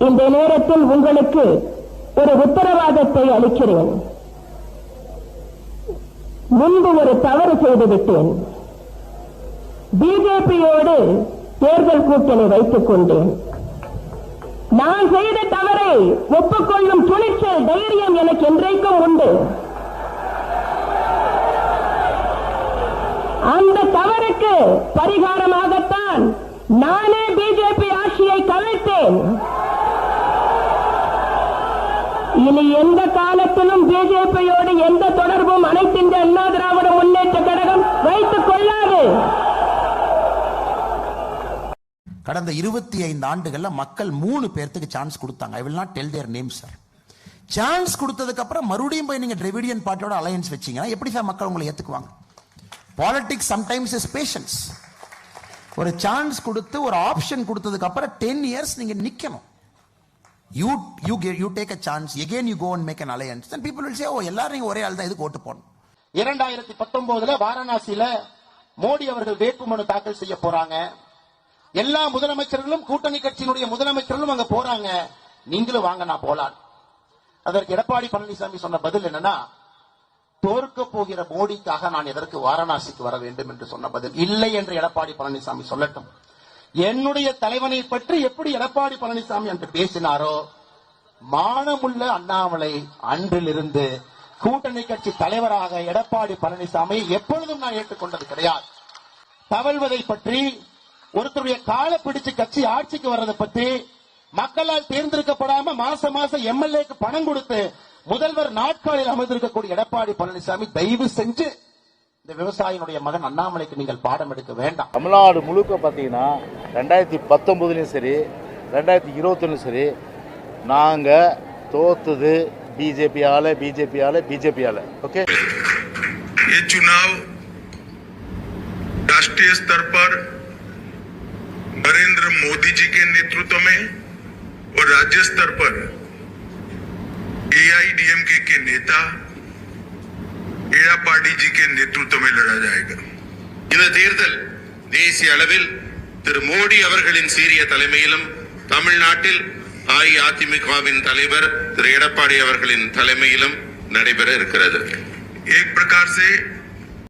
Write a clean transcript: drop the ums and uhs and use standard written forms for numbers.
இந்த நேரத்தில் உங்களுக்கு ஒரு உத்தரவாதத்தை அளிக்கிறேன். முன்பு ஒரு தவறு செய்துவிட்டேன். பிஜேபியோடு தேர்தல் கூட்டணி வைத்துக் கொண்டேன். நான் செய்த தவறை ஒப்புக்கொள்ளும் துணிச்சல், தைரியம் எனக்கு என்றைக்கும் உண்டு. அந்த தவறுக்கு பரிகாரமாகத்தான் நானே பிஜேபி ஆட்சியை கவிழ்த்தேன். இனி எந்த காலத்திலும் பிஜேபியோடு எந்த தொடர்பும் அனைத்து இந்திய அண்ணா திராவிட முன்னேற்ற கழகம் வைத்துக் கொள்ளாது. கடந்த 25 ஆண்டுகள்ல மக்கள் 3 பேர்த்துக்கு சான்ஸ் கொடுத்தாங்க. I will not del there name sir. Chance கொடுத்ததுக்கு அப்புறம் மறுபடியும் போய் நீங்க டிராவிடியன் பார்ட்டியோட அலையன்ஸ் வச்சீங்கன்னா எப்படி சார் மக்கள் உங்களை ஏத்துக்குவாங்க? Politics sometimes is patience. ஒரு சான்ஸ் கொடுத்து ஒரு ஆப்ஷன் கொடுத்ததுக்கு அப்புறம் 10 years நீங்க நிக்கணும். You take a chance, again you go and make an alliance, then people will say, oh, எல்லாரும் நீங்க ஒரே ஆள் தான், இதுக்கு ஓட்டு போடணும். 2019 வாரணாசியில மோடி அவர்கள் வேட்புமனு தாக்கல் செய்ய போறாங்க. எல்லா முதலமைச்சர்களும் கூட்டணி கட்சியினுடைய முதலமைச்சர்களும் அங்க போறாங்க. நீங்களும் வாங்க, நான் போலாம். அதற்கு எடப்பாடி பழனிசாமி சொன்ன பதில் என்னன்னா, தோற்க போகிற மோடிக்காக நான் எதற்கு வாரணாசிக்கு வர வேண்டும் என்று சொன்ன பதில். இல்லை என்று எடப்பாடி பழனிசாமி சொல்லட்டும். என்னுடைய தலைவனை பற்றி எப்படி எடப்பாடி பழனிசாமி என்று பேசினாரோ, மானமுள்ள அண்ணாமலை அன்றிலிருந்து கூட்டணி கட்சி தலைவராக எடப்பாடி பழனிசாமி எப்பொழுதும் நான் ஏற்றுக்கொண்டது கிடையாது. தவழ்வதை பற்றி, ஒருத்தருடைய காலை பிடிச்சு கட்சி ஆட்சிக்கு வர்றதை பற்றி, மக்களால் தேர்ந்தெடுக்கப்படாம மாசம் எம்எல்ஏக்கு பணம் கொடுத்து முதல்வர் நாட்காலில் அமர்ந்திருக்கக்கூடிய எடப்பாடி பழனிசாமி, தயவு செஞ்சு இந்த விவசாயினுடைய மகன் அண்ணாமலைக்கு நீங்கள் பாடம் எடுக்க வேண்டாம். தமிழ்நாடு முழுக்க பாத்தீங்கன்னா 2019 சரி 2021 சரி நாங்க தோத்தது बीजेपी ओके। ये चुनाव राष्ट्रीय स्तर पर नरेंद्र मोदी जी के नेतृत्व में और राज्य स्तर पर AIDMK के नेता எடப்பாடி जी के नेतृत्व में लड़ा जाएगा. இந்த தேர்தல் தேசிய அளவில் திரு மோடி அவர்களின் சீரிய தலைமையிலும் தமிழ்நாட்டில் அஇஅதிமுகவின் தலைவர் திரு எடப்பாடி அவர்களின் தலைமையிலும் நடைபெற இருக்கிறது. एक प्रकार से